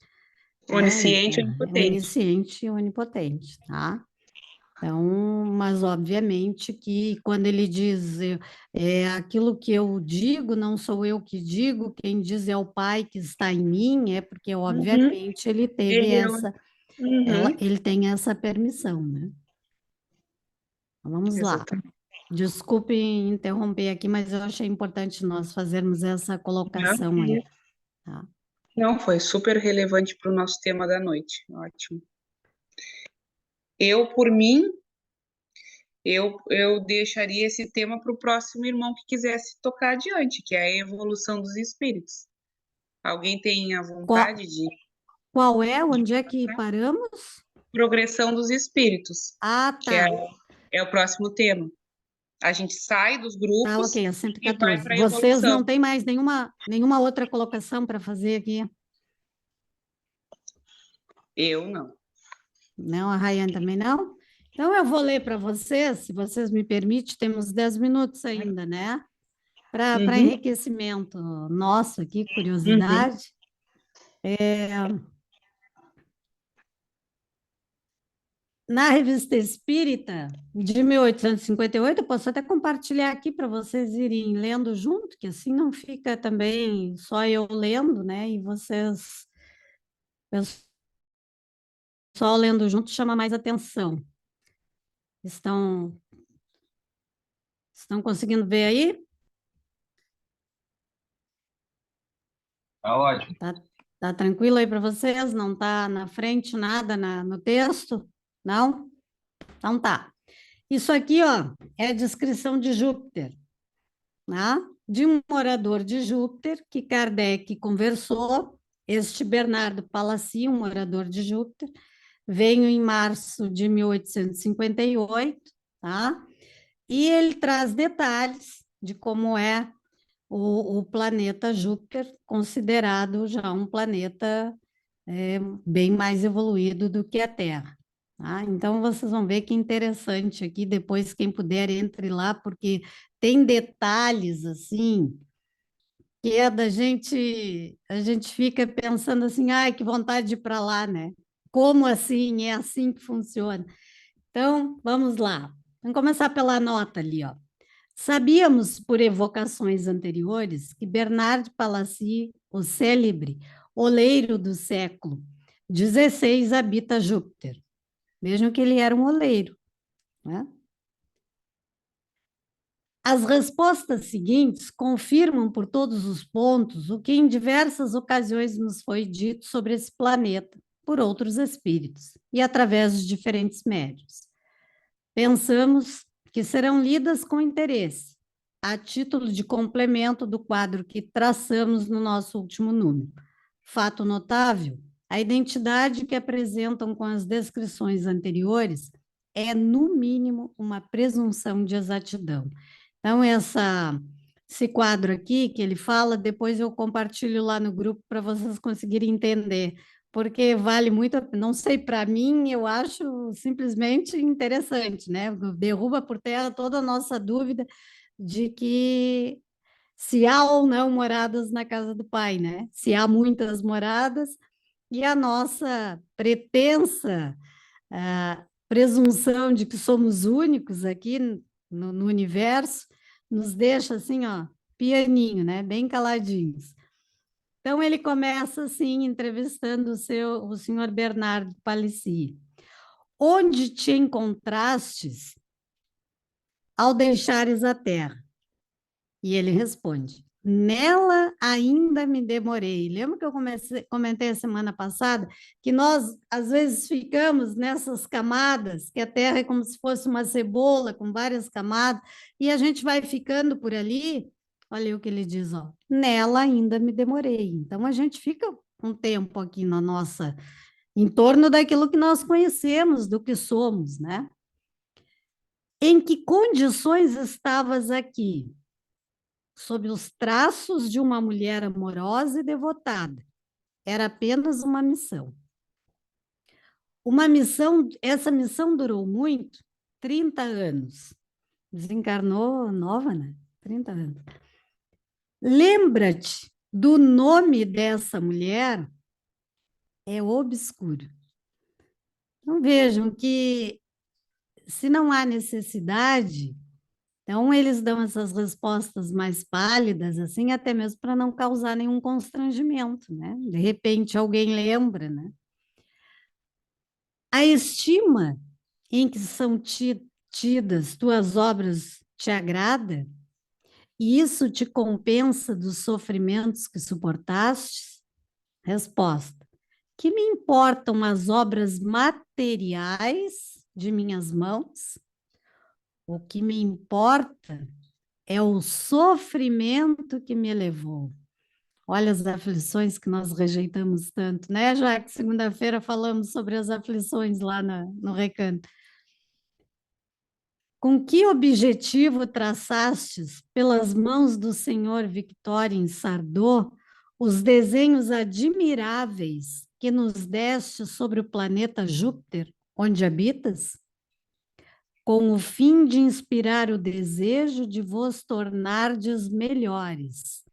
S3: Onisciente e
S1: é
S3: onipotente.
S1: onisciente e onipotente, tá? Então, mas obviamente que quando ele diz aquilo que eu digo, não sou eu que digo, quem diz é o Pai que está em mim, é porque obviamente ele teve ele tem essa permissão, né? Então, vamos lá.
S3: Exatamente.
S1: Desculpe interromper aqui, mas eu achei importante nós fazermos essa colocação aí, tá?
S3: Não, foi super relevante para o nosso tema da noite. Ótimo. Eu, por mim, eu deixaria esse tema para o próximo irmão que quisesse tocar adiante, que é a evolução dos espíritos. Alguém tem a vontade de
S1: Qual é? Onde é que paramos?
S3: progressão dos espíritos, que
S1: Tá.
S3: é o próximo tema. A gente sai dos grupos
S1: Tá, ok, a
S3: e vai
S1: 114.
S3: para a
S1: Vocês
S3: evolução.
S1: não têm mais nenhuma outra colocação para fazer aqui?
S3: Eu não.
S1: Não, a Rayane também não? Então, eu vou ler para vocês, se vocês me permitem, temos 10 minutos ainda, né? Para enriquecimento nosso aqui, curiosidade. Na Revista Espírita, de 1858, eu posso até compartilhar aqui para vocês irem lendo junto, que assim não fica também só eu lendo, né? E vocês, pessoal lendo junto, chama mais atenção. Estão conseguindo ver aí?
S4: Tá ótimo.
S1: Tá tranquilo aí para vocês? Não tá na frente nada no texto? Não? Então tá. Isso aqui, ó, é a descrição de Júpiter, né? De um morador de Júpiter que Kardec conversou. Este Bernardo Palissy, um morador de Júpiter, veio em março de 1858, tá? E ele traz detalhes de como é o planeta Júpiter, considerado já um planeta bem mais evoluído do que a Terra. Tá? Então, vocês vão ver que interessante aqui, depois, quem puder, entre lá, porque tem detalhes, assim, que é da gente, a gente fica pensando assim, ai, que vontade de ir para lá, né? Como assim? É assim que funciona. Então, vamos lá. Vamos começar pela nota ali, ó. Sabíamos, por evocações anteriores, que Bernard Palissy, o célebre oleiro do século XVI, habita Júpiter. Vejam que ele era um oleiro, né? As respostas seguintes confirmam por todos os pontos o que em diversas ocasiões nos foi dito sobre esse planeta por outros espíritos e através de diferentes médios. Pensamos que serão lidas com interesse, a título de complemento do quadro que traçamos no nosso último número. Fato notável, a identidade que apresentam com as descrições anteriores é, no mínimo, uma presunção de exatidão. Então, esse quadro aqui que ele fala, depois eu compartilho lá no grupo para vocês conseguirem entender, porque vale muito, não sei, para mim, eu acho simplesmente interessante, né? Derruba por terra toda a nossa dúvida de que se há ou não moradas na casa do Pai, né? Se há muitas moradas, e a nossa pretensa presunção de que somos únicos aqui no universo nos deixa assim, ó, pianinho, né? Bem caladinhos. Então, ele começa assim, entrevistando o senhor Bernardo Palissy. Onde te encontrastes ao deixares a terra? E ele responde, nela ainda me demorei. Lembra que eu comentei a semana passada que nós, às vezes, ficamos nessas camadas, que a Terra é como se fosse uma cebola com várias camadas, e a gente vai ficando por ali. Olha o que ele diz, ó, nela ainda me demorei. Então, a gente fica um tempo aqui na nossa, em torno daquilo que nós conhecemos, do que somos, né? Em que condições estavas aqui? Sob os traços de uma mulher amorosa e devotada. Era apenas uma missão. Essa missão durou muito, 30 anos. Desencarnou nova, né? 30 anos. Lembra-te do nome dessa mulher? É obscuro. Então vejam que se não há necessidade, então, eles dão essas respostas mais pálidas, assim, até mesmo para não causar nenhum constrangimento, né? De repente, alguém lembra, né? A estima em que são tidas tuas obras te agrada? E isso te compensa dos sofrimentos que suportaste? Resposta. Que me importam as obras materiais de minhas mãos? O que me importa é o sofrimento que me levou. Olha as aflições que nós rejeitamos tanto, né? Já que segunda-feira falamos sobre as aflições lá no Recanto. Com que objetivo traçastes pelas mãos do senhor Victor em Sardô os desenhos admiráveis que nos deste sobre o planeta Júpiter, onde habitas? Com o fim de inspirar o desejo de vos tornardes melhores.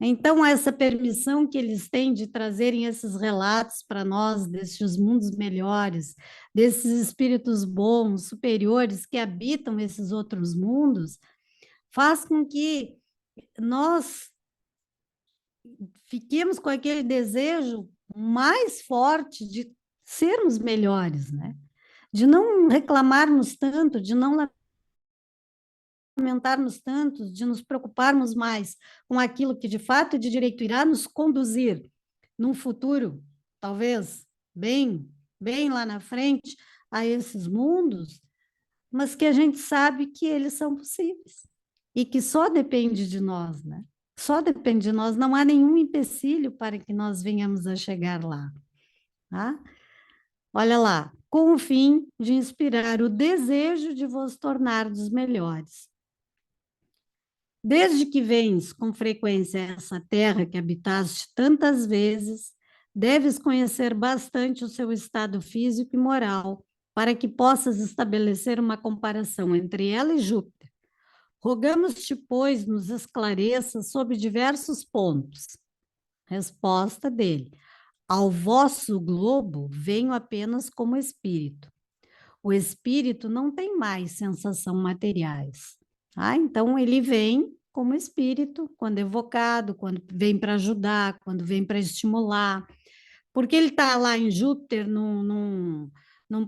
S1: Então, essa permissão que eles têm de trazerem esses relatos para nós, desses mundos melhores, desses espíritos bons, superiores, que habitam esses outros mundos, faz com que nós fiquemos com aquele desejo mais forte de sermos melhores, né? De não reclamarmos tanto, de não lamentarmos tanto, de nos preocuparmos mais com aquilo que de fato e de direito irá nos conduzir num futuro, talvez bem lá na frente, a esses mundos, mas que a gente sabe que eles são possíveis e que só depende de nós, né? Só depende de nós, não há nenhum empecilho para que nós venhamos a chegar lá, tá? Olha lá, com o fim de inspirar o desejo de vos tornardes melhores. Desde que vens com frequência a essa terra que habitaste tantas vezes, deves conhecer bastante o seu estado físico e moral, para que possas estabelecer uma comparação entre ela e Júpiter. Rogamos-te, pois, nos esclareça sobre diversos pontos. Resposta dele: ao vosso globo venho apenas como espírito. O espírito não tem mais sensação materiais. Tá? Então, ele vem como espírito, quando evocado, quando vem para ajudar, quando vem para estimular. Porque ele está lá em Júpiter, num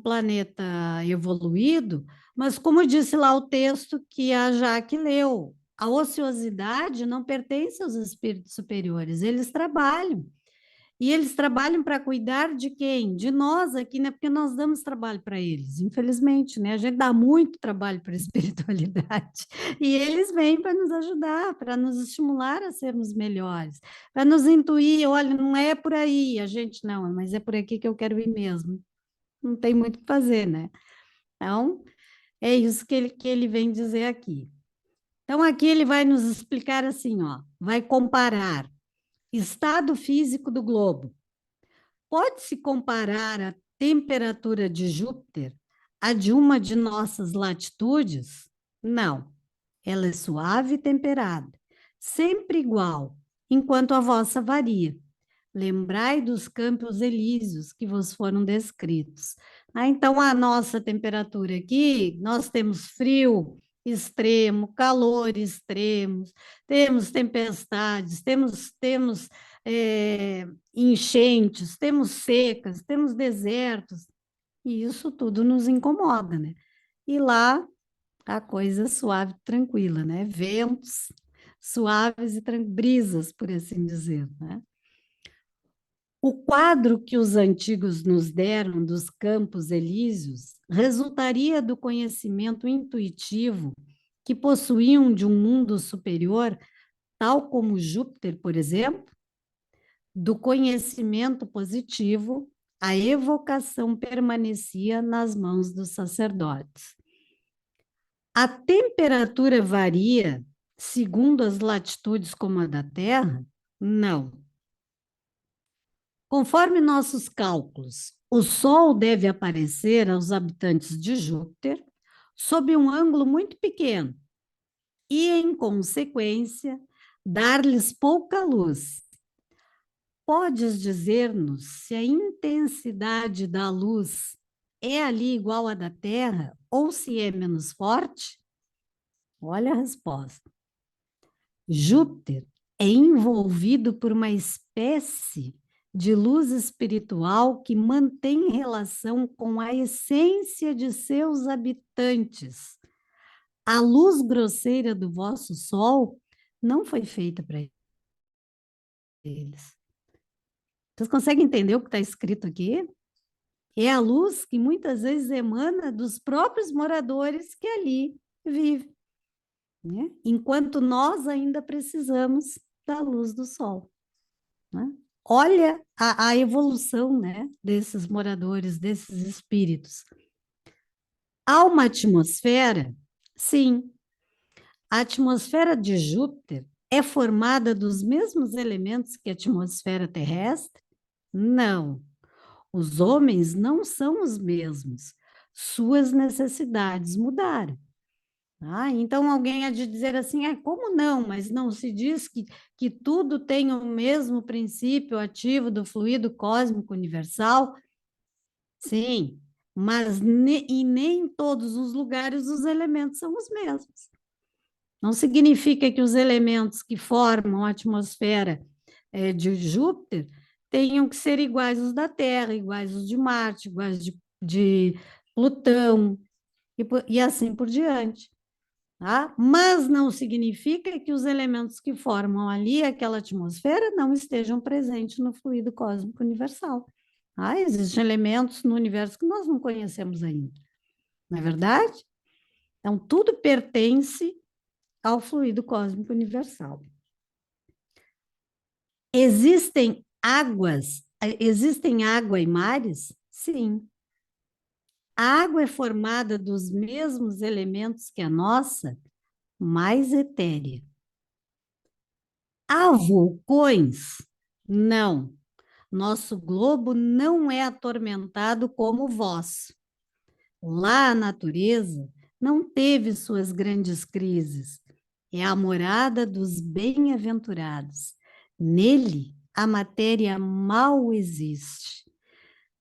S1: planeta evoluído, mas como disse lá o texto que a Jaque leu, a ociosidade não pertence aos espíritos superiores, eles trabalham. E eles trabalham para cuidar de quem? De nós aqui, né? Porque nós damos trabalho para eles, infelizmente, né? A gente dá muito trabalho para a espiritualidade. E eles vêm para nos ajudar, para nos estimular a sermos melhores, para nos intuir, olha, não é por aí, a gente não, mas é por aqui que eu quero ir mesmo. Não tem muito o que fazer, né? Então, é isso que ele vem dizer aqui. Então, aqui ele vai nos explicar assim, ó, vai comparar estado físico do globo. Pode-se comparar a temperatura de Júpiter à de uma de nossas latitudes? Não. Ela é suave e temperada, sempre igual, enquanto a vossa varia. Lembrai dos campos elíseos que vos foram descritos. Então, a nossa temperatura aqui, nós temos frio extremo, calor extremos, temos tempestades, temos enchentes, temos secas, temos desertos, e isso tudo nos incomoda, né? E lá a coisa suave, tranquila, né? Ventos suaves e brisas, por assim dizer, né? O quadro que os antigos nos deram dos campos elíseos resultaria do conhecimento intuitivo que possuíam de um mundo superior, tal como Júpiter, por exemplo. Do conhecimento positivo, a evocação permanecia nas mãos dos sacerdotes. A temperatura varia segundo as latitudes como a da Terra? Não. Conforme nossos cálculos, o Sol deve aparecer aos habitantes de Júpiter sob um ângulo muito pequeno e, em consequência, dar-lhes pouca luz. Podes dizer-nos se a intensidade da luz é ali igual à da Terra ou se é menos forte? Olha a resposta. Júpiter é envolvido por uma espécie de luz espiritual que mantém relação com a essência de seus habitantes. A luz grosseira do vosso Sol não foi feita para eles. Vocês conseguem entender o que está escrito aqui? É a luz que muitas vezes emana dos próprios moradores que ali vivem, né? Enquanto nós ainda precisamos da luz do Sol, né? Olha a evolução, né, desses moradores, desses espíritos. Há uma atmosfera? Sim. A atmosfera de Júpiter é formada dos mesmos elementos que a atmosfera terrestre? Não. Os homens não são os mesmos. Suas necessidades mudaram. Então, alguém há de dizer assim, como não? Mas não se diz que tudo tem o mesmo princípio ativo do fluido cósmico universal? Sim, mas nem em todos os lugares os elementos são os mesmos. Não significa que os elementos que formam a atmosfera de Júpiter tenham que ser iguais aos da Terra, iguais aos de Marte, iguais de Plutão, e assim por diante. tá? Mas não significa que os elementos que formam ali aquela atmosfera não estejam presentes no fluido cósmico universal. Tá? Existem elementos no universo que nós não conhecemos ainda, não é verdade? Então, tudo pertence ao fluido cósmico universal. Existem água e mares? Sim. A água é formada dos mesmos elementos que a nossa, mais etérea. Há vulcões? Não. Nosso globo não é atormentado como o vosso. Lá a natureza não teve suas grandes crises. É a morada dos bem-aventurados. Nele, a matéria mal existe.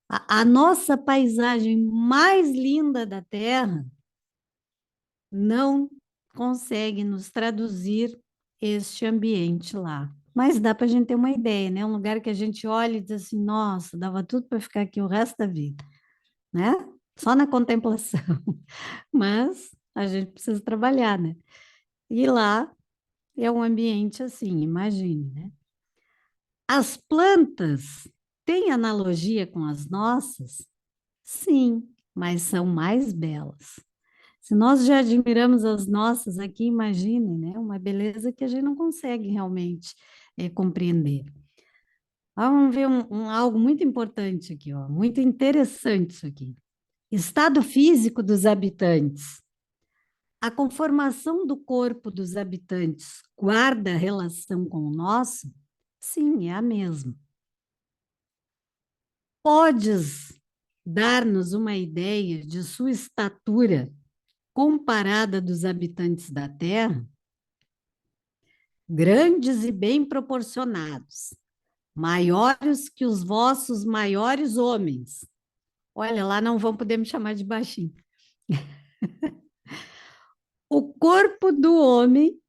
S1: A nossa paisagem mais linda da Terra não consegue nos traduzir este ambiente lá. Mas dá para a gente ter uma ideia, né? Um lugar que a gente olha e diz assim, nossa, dava tudo para ficar aqui o resto da vida, né? Só na contemplação. Mas a gente precisa trabalhar, né? E lá é um ambiente assim, imagine, né? As plantas têm analogia com as nossas? Sim, mas são mais belas. Se nós já admiramos as nossas aqui, imagine, né? Uma beleza que a gente não consegue realmente compreender. Vamos ver algo muito importante aqui, ó, muito interessante isso aqui. Estado físico dos habitantes. A conformação do corpo dos habitantes guarda relação com o nosso? Sim, é a mesma. Podes dar-nos uma ideia de sua estatura comparada dos habitantes da Terra? Grandes e bem proporcionados, maiores que os vossos maiores homens. Olha, lá não vão poder me chamar de baixinho. O corpo do homem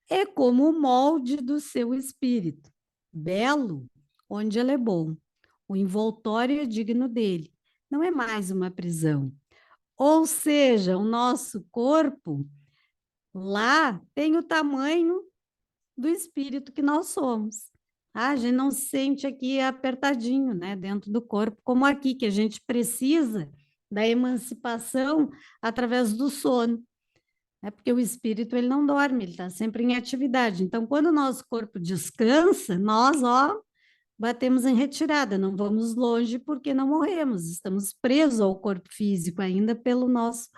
S1: é como o molde do seu espírito, belo onde ele é bom. O envoltório é digno dele. Não é mais uma prisão. Ou seja, o nosso corpo lá tem o tamanho do espírito que nós somos. A gente não se sente aqui apertadinho, né, dentro do corpo, como aqui, que a gente precisa da emancipação através do sono. É porque o espírito ele não dorme, ele está sempre em atividade. Então, quando o nosso corpo descansa, nós, ó, batemos em retirada, não vamos longe porque não morremos, estamos presos ao corpo físico ainda pelo nosso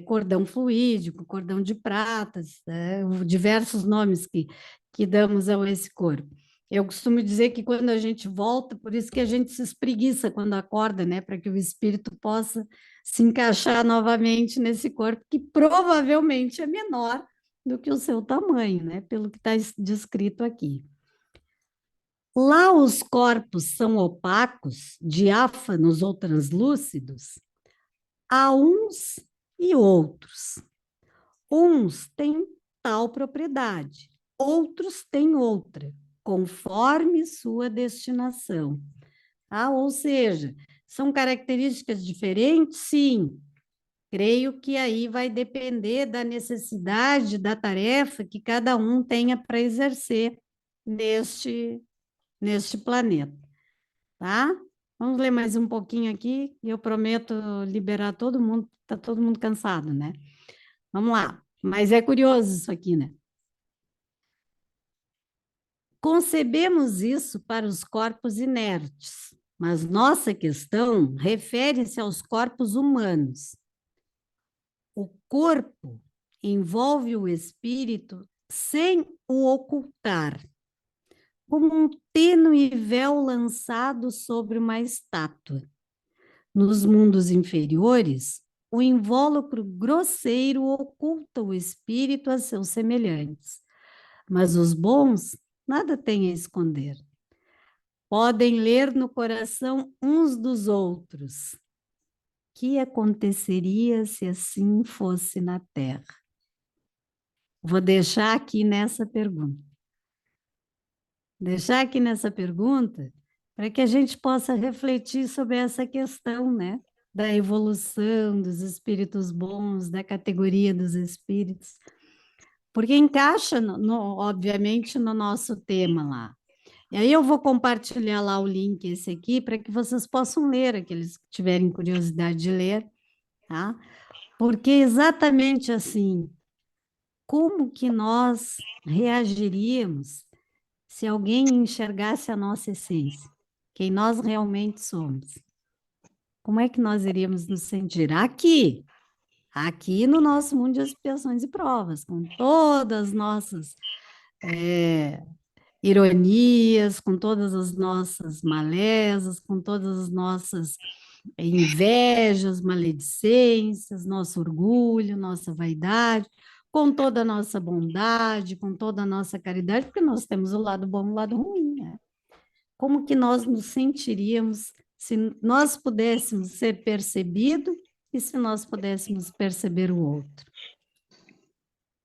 S1: cordão fluídico, cordão de pratas, diversos nomes que damos a esse corpo. Eu costumo dizer que quando a gente volta, por isso que a gente se espreguiça quando acorda, né, para que o espírito possa se encaixar novamente nesse corpo, que provavelmente é menor do que o seu tamanho, né, pelo que está descrito aqui. Lá os corpos são opacos, diáfanos ou translúcidos, há uns e outros. Uns têm tal propriedade, outros têm outra, conforme sua destinação. Ou seja, são características diferentes? Sim. Creio que aí vai depender da necessidade da tarefa que cada um tenha para exercer neste planeta, tá? Vamos ler mais um pouquinho aqui, e eu prometo liberar todo mundo, está todo mundo cansado, né? Vamos lá, mas é curioso isso aqui, né? Concebemos isso para os corpos inertes, mas nossa questão refere-se aos corpos humanos. O corpo envolve o espírito sem o ocultar, como um tênue véu lançado sobre uma estátua. Nos mundos inferiores, o invólucro grosseiro oculta o espírito a seus semelhantes, mas os bons nada têm a esconder. Podem ler no coração uns dos outros. O que aconteceria se assim fosse na Terra? Vou deixar aqui nessa pergunta. Deixar aqui nessa pergunta para que a gente possa refletir sobre essa questão, né? da evolução dos espíritos bons, da categoria dos espíritos, porque encaixa, obviamente, no nosso tema lá. E aí eu vou compartilhar lá o link, esse aqui, para que vocês possam ler, aqueles que tiverem curiosidade de ler, tá? Porque exatamente assim, como que nós reagiríamos se alguém enxergasse a nossa essência, quem nós realmente somos? Como é que nós iríamos nos sentir? Aqui no nosso mundo de expiações e provas, com todas as nossas ironias, com todas as nossas malezas, com todas as nossas invejas, maledicências, nosso orgulho, nossa vaidade, com toda a nossa bondade, com toda a nossa caridade, porque nós temos o lado bom e o lado ruim, né? Como que nós nos sentiríamos se nós pudéssemos ser percebidos e se nós pudéssemos perceber o outro?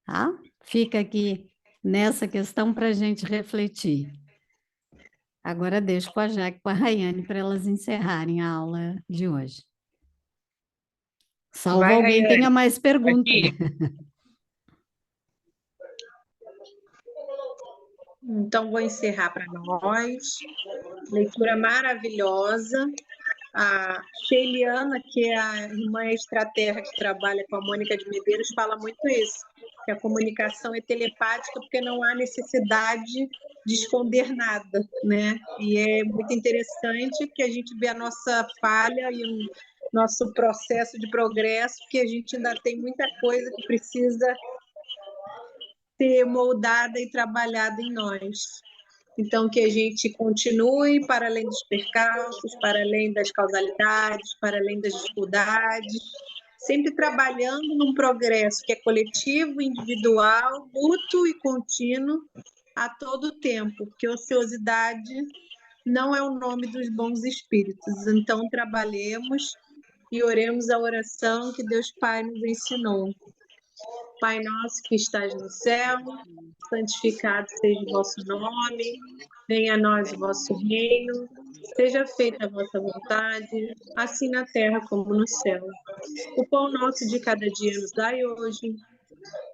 S1: Tá? Fica aqui nessa questão para a gente refletir. Agora deixo com a Jaque e com a Rayane para elas encerrarem a aula de hoje. Salvo
S3: Vai,
S1: alguém
S3: Rayane.
S1: tenha mais perguntas.
S3: Aqui.
S5: Então, vou encerrar para nós. Leitura maravilhosa. A Sheiliana, que é a irmã extraterra que trabalha com a Mônica de Medeiros, fala muito isso, que a comunicação é telepática porque não há necessidade de esconder nada, né? E é muito interessante que a gente vê a nossa falha e o nosso processo de progresso, que a gente ainda tem muita coisa que precisa ser moldada e trabalhada em nós. Então, que a gente continue para além dos percalços, para além das causalidades, para além das dificuldades, sempre trabalhando num progresso que é coletivo, individual, mútuo e contínuo a todo tempo, porque ociosidade não é o nome dos bons espíritos. Então, trabalhemos e oremos a oração que Deus Pai nos ensinou. Pai nosso que estás no céu, santificado seja o vosso nome, venha a nós o vosso reino, seja feita a vossa vontade, assim na terra como no céu. O pão nosso de cada dia nos dai hoje,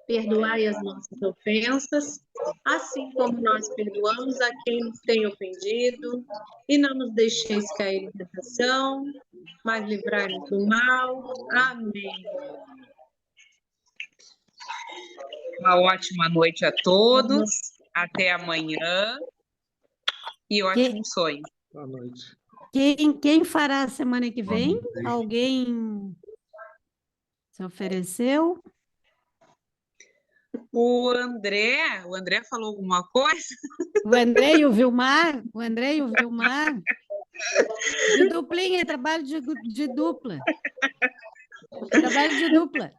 S5: perdoai as nossas ofensas, assim como nós perdoamos a quem nos tem ofendido, e não nos deixeis cair em tentação, mas livrai-nos do mal. Amém.
S3: Uma ótima noite a todos. Até amanhã. E ótimos sonhos.
S6: Boa noite.
S1: Quem fará a semana que vem? Alguém se ofereceu?
S3: O André falou alguma coisa?
S1: O André e o Vilmar? De duplinha, trabalho de dupla. Trabalho de dupla.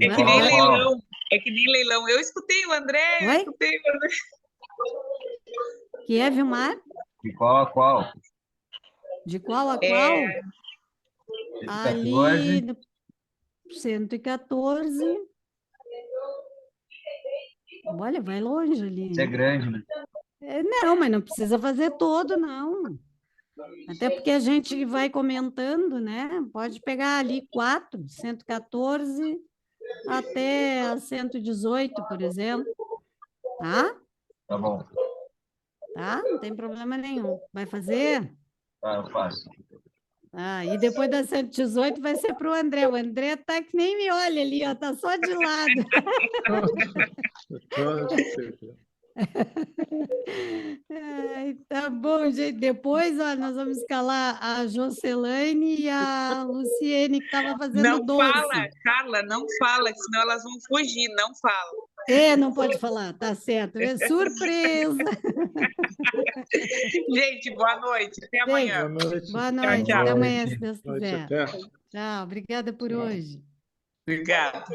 S3: É que nem leilão. É que nem leilão. Eu escutei o André.
S1: Oi? Que é, Vilmar?
S4: De qual a qual?
S1: De qual a qual?
S4: 114.
S1: Ali, no 114. Olha, vai longe ali.
S4: Isso é grande, né?
S1: Não, mas não precisa fazer todo, não. Até porque a gente vai comentando, né? Pode pegar ali 4, 114 até a 118, por exemplo. Tá?
S4: Tá bom.
S1: Tá? Não tem problema nenhum. Vai fazer?
S4: Tá, eu faço.
S1: E depois da 118 vai ser para o André. O André tá que nem me olha ali, ó, tá só de lado. Tá bom, gente. Depois, ó, nós vamos escalar a Jocelaine e a Luciene, que estava fazendo
S3: Não
S1: doce.
S3: fala, Carla, não fala, senão elas vão fugir, não fala.
S1: Não pode falar, tá certo. É surpresa.
S3: Gente, boa noite. Até amanhã.
S1: Boa noite.
S3: Tchau, tchau.
S1: Até amanhã, se Deus quiser.
S6: Até.
S1: Tchau. Obrigada por hoje.
S3: Obrigada.